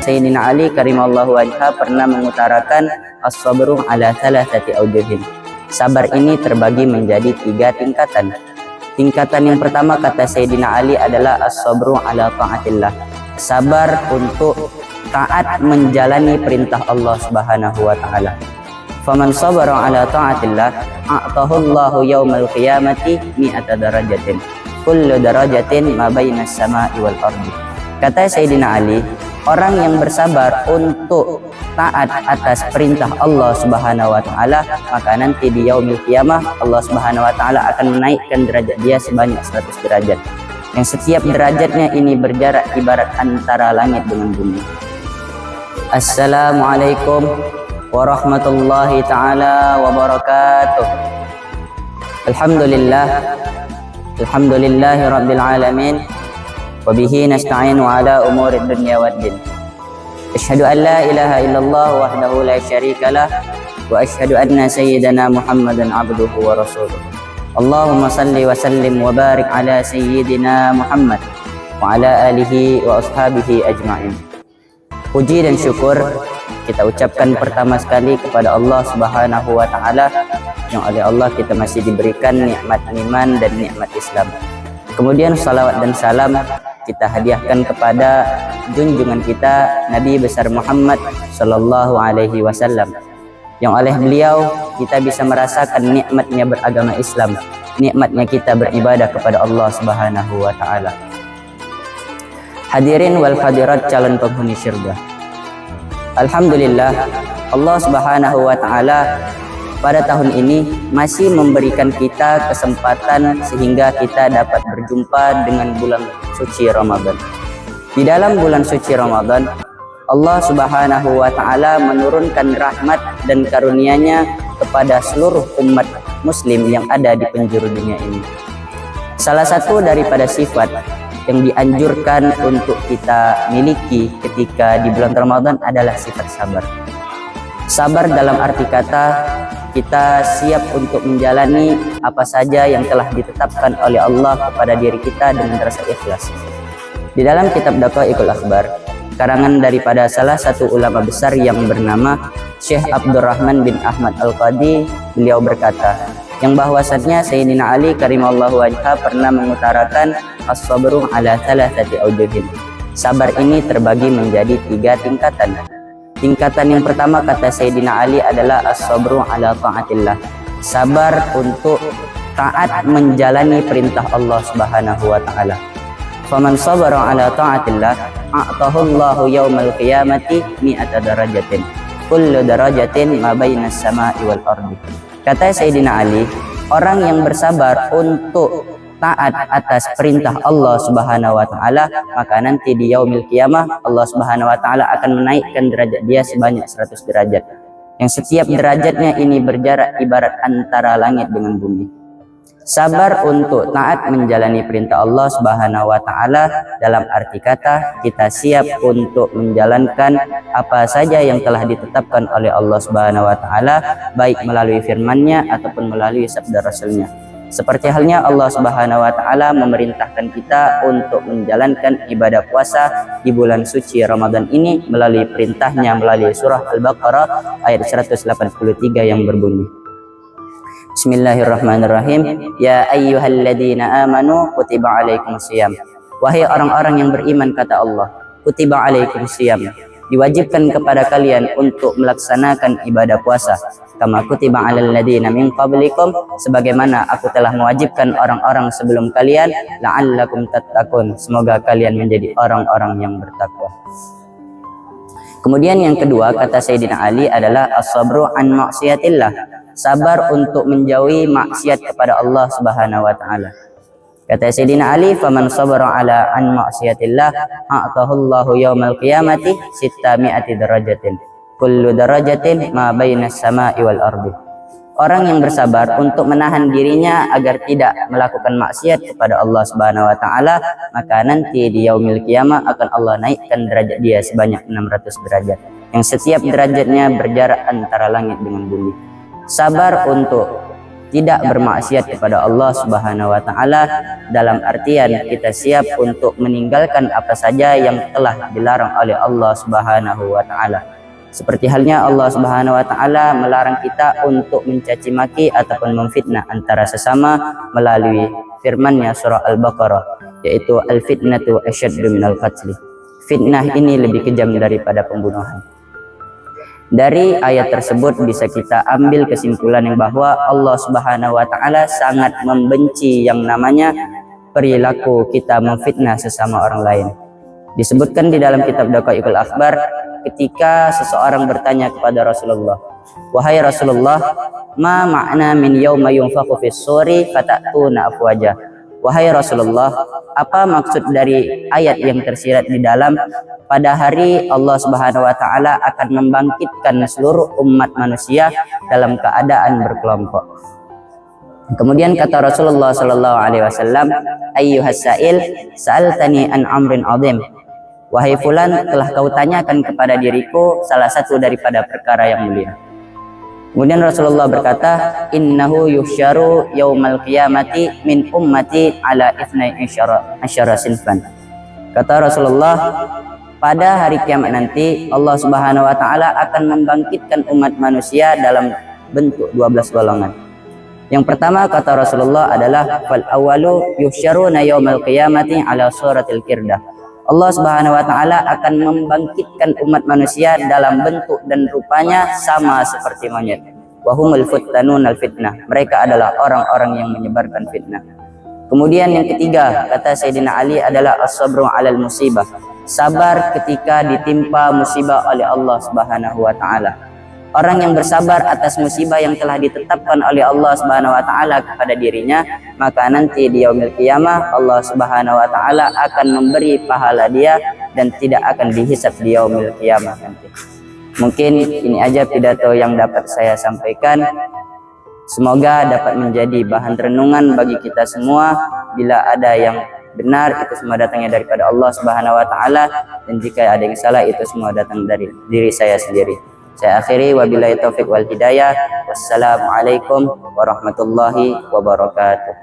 Sayyidina Ali karimallahu wajhah pernah mengutarakan as-sabru ala thalathati awjuhin. Sabar ini terbagi menjadi 3 tingkatan. Tingkatan yang pertama kata Sayyidina Ali adalah as-sabru ala ta'atillah. Sabar untuk taat menjalani perintah Allah Subhanahu wa taala. Faman sabara ala ta'atillah a'tahu Allahu yaumal qiyamati mi'ata darajatin. Kullu darajatin ma bainas sama'i wal ardi. Kata Sayyidina Ali, orang yang bersabar untuk taat atas perintah Allah Subhanahu wa taala, maka nanti di yaumil qiyamah Allah Subhanahu wa taala akan menaikkan derajat dia sebanyak 100 derajat. Yang setiap derajatnya ini berjarak ibarat antara langit dengan bumi. Assalamualaikum warahmatullahi taala wabarakatuh. Alhamdulillahi rabbil alamin. Wabihi nasta'inu ala umurid dunya waddin. Asyhadu an la ilaha illallah wahdahu la syarikalah wa asyhadu anna sayyidana Muhammadan abduhu wa rasuluh. Allahumma salli wa sallim wa barik ala sayyidina Muhammad wa ala alihi wa ashabihi ajma'in. Puji dan syukur kita ucapkan pertama sekali kepada Allah Subhanahu wa taala yang oleh Allah kita masih diberikan nikmat iman dan nikmat Islam. Kemudian salawat dan salam kita hadiahkan kepada junjungan kita Nabi besar Muhammad sallallahu alaihi wasallam yang oleh beliau kita bisa merasakan nikmatnya beragama Islam, nikmatnya kita beribadah kepada Allah Subhanahu wa taala. Hadirin wal hadirat calon penghuni syurga. Alhamdulillah Allah Subhanahu wa taala pada tahun ini masih memberikan kita kesempatan sehingga kita dapat berjumpa dengan bulan suci Ramadan. Di dalam bulan suci Ramadan, Allah Subhanahu wa taala menurunkan rahmat dan karunia-Nya kepada seluruh umat muslim yang ada di penjuru dunia ini. Salah satu daripada sifat yang dianjurkan untuk kita miliki ketika di bulan Ramadan adalah sifat sabar. Sabar dalam arti kata kita siap untuk menjalani apa saja yang telah ditetapkan oleh Allah kepada diri kita dengan rasa ikhlas. Di dalam kitab Daqaiqul Akhbar, karangan daripada salah satu ulama besar yang bernama Syekh Abdurrahman bin Ahmad Al-Qadi, beliau berkata, yang bahwasannya Sayyidina Ali karimallahu wajhah pernah mengutarakan as-sabru ala thalathati awjuhin. Sabar ini terbagi menjadi 3 tingkatan. Tingkatan yang pertama kata Sayyidina Ali adalah as-sabru ala ta'atillah. Sabar untuk taat menjalani perintah Allah Subhanahu wa taala. Faman sabara ala ta'atillah a'tahu Allahu yaumal qiyamati mi'ata darajatin. Kullu darajatin ma bainas sama'i wal ardi. Kata Sayyidina Ali, orang yang bersabar untuk taat atas perintah Allah Subhanahu wa taala, maka nanti di yaumil qiyamah Allah Subhanahu wa taala akan menaikkan derajat dia sebanyak 100 derajat. Yang setiap derajatnya ini berjarak ibarat antara langit dengan bumi. Sabar untuk taat menjalani perintah Allah Subhanahu wa taala dalam arti kata kita siap untuk menjalankan apa saja yang telah ditetapkan oleh Allah Subhanahu wa taala, baik melalui firman-Nya ataupun melalui sabda Rasul-Nya. Seperti halnya Allah Subhanahu wa taala memerintahkan kita untuk menjalankan ibadah puasa di bulan suci Ramadan ini melalui perintahnya melalui surah Al-Baqarah ayat 183 yang berbunyi, Bismillahirrahmanirrahim. Ya ayyuhalladzina amanu kutiba alaikumusiyam. Wahai orang-orang yang beriman kata Allah, kutiba alaikumusiyam. Diwajibkan kepada kalian untuk melaksanakan ibadah puasa. Kama kutiba alal ladzina min qablikum, sebagaimana aku telah mewajibkan orang-orang sebelum kalian, la'allakum tattaqun, semoga kalian menjadi orang-orang yang bertakwa. Kemudian yang kedua kata Sayyidina Ali adalah as-sabru an maksiatillah. Sabar untuk menjauhi maksiat kepada Allah Subhanahu wa taala. Kata Sayyidina Ali, faman sabara ala an maksiatillah a'tahu Allahu yaumal qiyamati 600 darajatin. Kullu darajatin ma bainas sama'i wal ardi. Orang yang bersabar untuk menahan dirinya agar tidak melakukan maksiat kepada Allah Subhanahu wa taala, maka nanti di yaumil qiyamah akan Allah naikkan derajat dia sebanyak 600 derajat. Yang setiap derajatnya berjarak antara langit dengan bumi. Sabar untuk tidak bermaksiat kepada Allah Subhanahu wa taala, dalam artian kita siap untuk meninggalkan apa saja yang telah dilarang oleh Allah Subhanahu wa taala. Seperti halnya Allah Subhanahu wa taala melarang kita untuk mencaci maki ataupun memfitnah antara sesama melalui firman-Nya surah Al-Baqarah, yaitu al-fitnatu asyaddu minal qatli. Fitnah ini lebih kejam daripada pembunuhan. Dari ayat tersebut bisa kita ambil kesimpulan yang bahwa Allah Subhanahu wa taala sangat membenci yang namanya perilaku kita memfitnah sesama orang lain. Disebutkan di dalam kitab Daqaiqul Akhbar ketika seseorang bertanya kepada Rasulullah, "Wahai Rasulullah, ma makna min yauma yunfakhu fis suri fatatuna afwaja?" Wahai Rasulullah, apa maksud dari ayat yang tersirat di dalam pada hari Allah Subhanahu wa taala akan membangkitkan seluruh umat manusia dalam keadaan berkelompok? Kemudian kata Rasulullah sallallahu alaihi wasallam, "Ayyuhas sa'il, sa'altani an amrin 'azim." Wahai fulan, telah kau tanyakan kepada diriku salah satu daripada perkara yang mulia. Kemudian Rasulullah berkata, "Innahu yuhsyaru yaumal qiyamati min ummati ala ithnai asyara sinfan." Kata Rasulullah, pada hari kiamat nanti Allah Subhanahu wa taala akan membangkitkan umat manusia dalam bentuk 12 golongan. Yang pertama kata Rasulullah adalah fal awwalu yuhsyaruna yaumal qiyamati ala suratil qirdah. Allah Subhanahu wa taala akan membangkitkan umat manusia dalam bentuk dan rupanya sama seperti monyet. Wa humul futtanunal fitnah. Mereka adalah orang-orang yang menyebarkan fitnah. Kemudian yang ketiga kata Sayyidina Ali adalah as-sabru 'alal musibah. Sabar ketika ditimpa musibah oleh Allah Subhanahu wa taala. Orang yang bersabar atas musibah yang telah ditetapkan oleh Allah Subhanahu wa taala kepada dirinya, maka nanti di yaumil qiyamah Allah Subhanahu wa taala akan memberi pahala dia dan tidak akan dihisab di yaumil qiyamah nanti. Mungkin ini aja pidato yang dapat saya sampaikan. Semoga dapat menjadi bahan renungan bagi kita semua. Bila ada yang benar, itu semua datangnya daripada Allah Subhanahu wa taala, dan jika ada yang salah, itu semua datang dari diri saya sendiri. Saya akhiri wabillahi taufik wal hidayah. Wassalamualaikum warahmatullahi wabarakatuh.